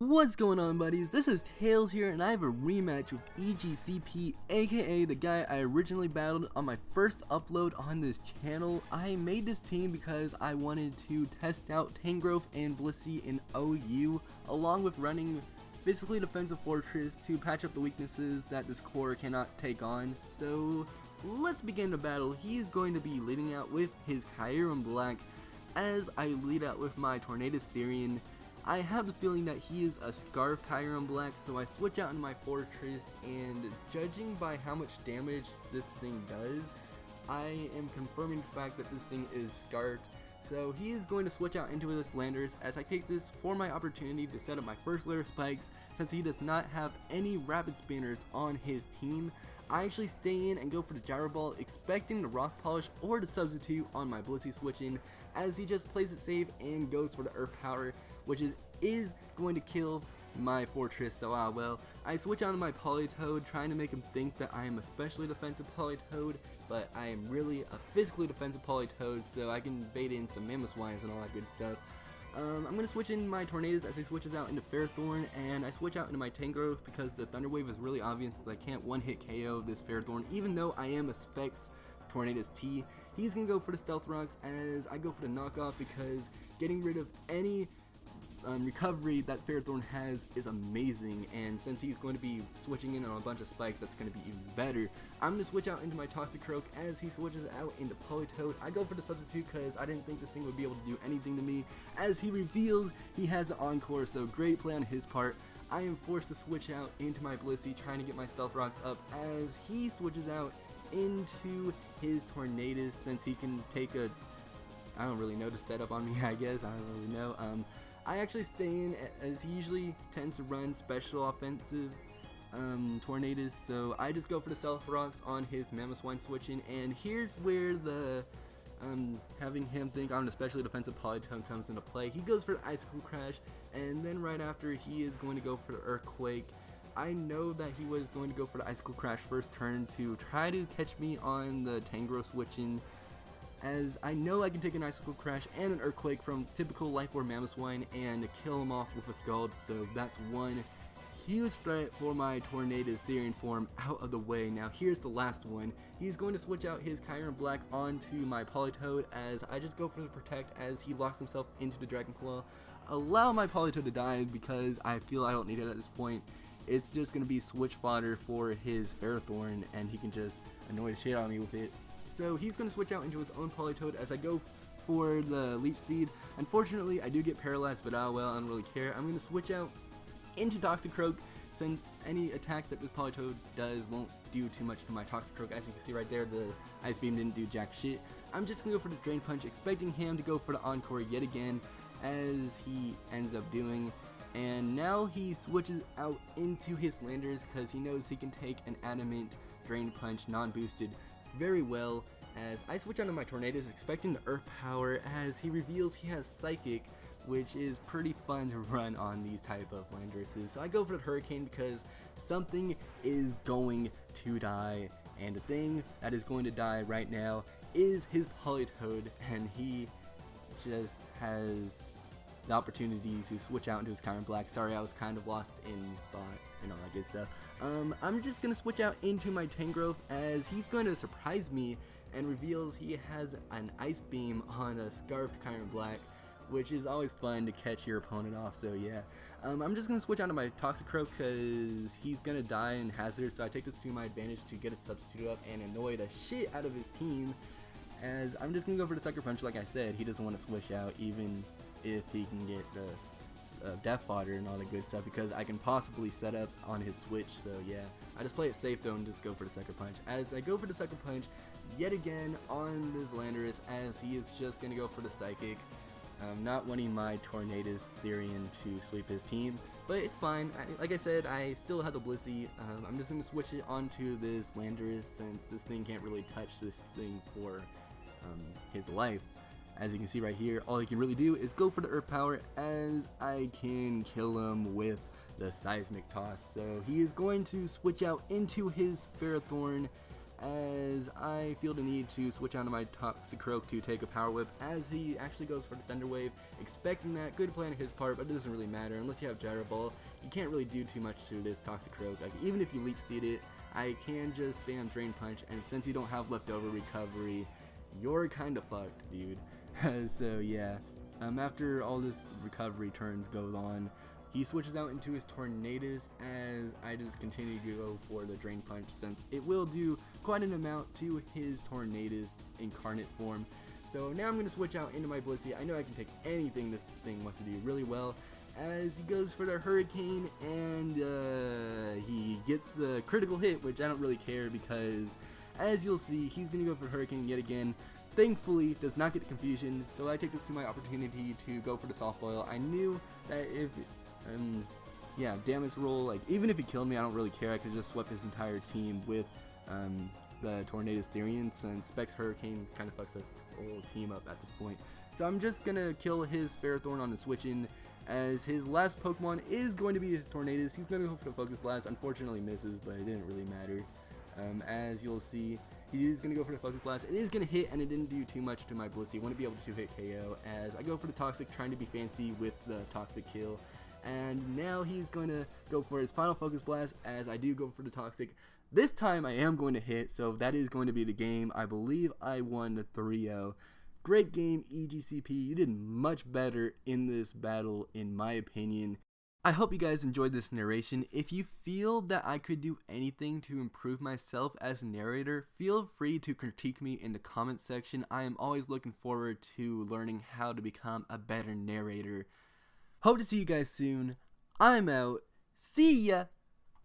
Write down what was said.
What's going on, buddies? This is Tails here, and I have a rematch with EGCP, aka the guy I originally battled on my first upload on this channel. I made this team because I wanted to test out Tangrowth and Blissey in OU, along with running physically defensive fortress to patch up the weaknesses that this core cannot take on. So let's begin the battle. He's going to be leading out with his Kyurem Black, as I lead out with my Tornadus Therian. I have the feeling that he is a Scarf Kyurem Black, so I switch out into my Fortress, and judging by how much damage this thing does, I am confirming the fact that this thing is Scarfed. So he is going to switch out into his Landers, as I take this for my opportunity to set up my first layer of spikes, since he does not have any Rapid Spinners on his team. I actually stay in and go for the Gyro Ball, expecting the Rock Polish or the Substitute on my Blissey switching, as he just plays it safe and goes for the Earth Power, which is going to kill my Fortress. So well, I switch on to my Politoed, trying to make him think that I am a specially defensive Politoed, but I am really a physically defensive Politoed, so I can bait in some Mamoswines and all that good stuff. I'm going to switch in my Tornadus as he switches out into Ferrothorn, and I switch out into my Tangrowth because the Thunder Wave is really obvious that I can't one-hit KO this Ferrothorn, even though I am a Specs Tornadus T. He's going to go for the Stealth Rocks, as I go for the Knockoff, because getting rid of any recovery that Ferrothorn has is amazing, and since he's going to be switching in on a bunch of spikes, that's going to be even better. I'm going to switch out into my Toxicroak as he switches out into Politoed. I go for the Substitute because I didn't think this thing would be able to do anything to me, as he reveals he has an Encore, so great play on his part. I am forced to switch out into my Blissey, trying to get my Stealth Rocks up, as he switches out into his Tornadus, since he can take a, I don't really know, to set up on me, I guess, I don't really know. I actually stay in, as he usually tends to run special offensive Tornadus, so I just go for the Stealth Rocks on his Mamoswine switching, and here's where the having him think I'm an especially defensive Politoed comes into play. He goes for the Icicle Crash, and then right after he is going to go for the Earthquake. I know that he was going to go for the Icicle Crash first turn to try to catch me on the Tangrowth switching, as I know I can take an Icicle Crash and an Earthquake from typical Life Orb Mamoswine and kill him off with a Scald, so that's one huge threat for my Tornadus Therian form out of the way. Now here's the last one. He's going to switch out his Kyurem Black onto my Politoed, as I just go for the Protect as he locks himself into the Dragon Claw. Allow my Politoed to die because I feel I don't need it at this point. It's just going to be switch fodder for his Ferrothorn, and he can just annoy the shit out of me with it. So he's going to switch out into his own Politoed as I go for the Leech Seed. Unfortunately, I do get paralyzed, but well, I don't really care. I'm going to switch out into Toxicroak, since any attack that this Politoed does won't do too much to my Toxicroak. As you can see right there, the Ice Beam didn't do jack shit. I'm just going to go for the Drain Punch, expecting him to go for the Encore yet again, as he ends up doing. And now he switches out into his Landers because he knows he can take an Adamant Drain Punch non-boosted very well, as I switch onto my Tornadus expecting the Earth Power, as he reveals he has Psychic, which is pretty fun to run on these type of Landresses. So I go for the Hurricane because something is going to die, and the thing that is going to die right now is his Politoed, and he just has the opportunity to switch out into his Kyurem Black. Sorry, I was kind of lost in thought and all that good stuff. I'm just going to switch out into my Tangrowth, as he's going to surprise me and reveals he has an Ice Beam on a Scarfed Kyurem Black, which is always fun to catch your opponent off, so yeah. I'm just going to switch out to my Toxicroak because he's going to die in Hazard, so I take this to my advantage to get a Substitute up and annoy the shit out of his team, as I'm just going to go for the Sucker Punch. Like I said, he doesn't want to switch out even if he can get the Death Fodder and all that good stuff, because I can possibly set up on his switch. So yeah, I just play it safe though and just go for the Sucker Punch. As I go for the Sucker Punch yet again on this Landorus, as he is just going to go for the Psychic. Not wanting my Tornadus Therian to sweep his team, but it's fine. Like I said, I still have the Blissey. I'm just going to switch it onto this Landorus, since this thing can't really touch this thing for his life. As you can see right here, all he can really do is go for the Earth Power, as I can kill him with the Seismic Toss. So he is going to switch out into his Ferrothorn, as I feel the need to switch out to my Toxicroak to take a Power Whip, as he actually goes for the Thunder Wave, expecting that. Good play on his part, but it doesn't really matter unless you have Gyro Ball. You can't really do too much to this Toxicroak. Like, even if you Leech Seed it, I can just spam Drain Punch, and since you don't have leftover recovery, you're kind of fucked, dude. So yeah, after all this recovery turns goes on, he switches out into his Tornadus, as I just continue to go for the Drain Punch, since it will do quite an amount to his Tornadus incarnate form. So now I'm going to switch out into my Blissey. I know I can take anything this thing wants to do really well, as he goes for the Hurricane, and he gets the critical hit, which I don't really care, because as you'll see, he's going to go for Hurricane yet again. Thankfully, does not get the confusion, so I take this to my opportunity to go for the Soft Boil. I knew that if yeah, damage roll, like, even if he killed me, I don't really care. I could just sweep his entire team with the Tornadus Therian, since Specs Hurricane kind of fucks this whole team up at this point. So I'm just gonna kill his Ferrothorn on the switch-in, as his last Pokemon is going to be his Tornadus. He's gonna go for the Focus Blast. Unfortunately misses, but it didn't really matter. As you'll see, he is going to go for the Focus Blast. It is going to hit, and it didn't do too much to my Blissey. Wouldn't be able to hit KO, as I go for the Toxic, trying to be fancy with the Toxic kill. And now he's going to go for his final Focus Blast, as I do go for the Toxic. This time I am going to hit, so that is going to be the game. I believe I won 3-0. Great game, EGCP. You did much better in this battle, in my opinion. I hope you guys enjoyed this narration. If you feel that I could do anything to improve myself as a narrator, feel free to critique me in the comment section. I am always looking forward to learning how to become a better narrator. Hope to see you guys soon. I'm out. See ya!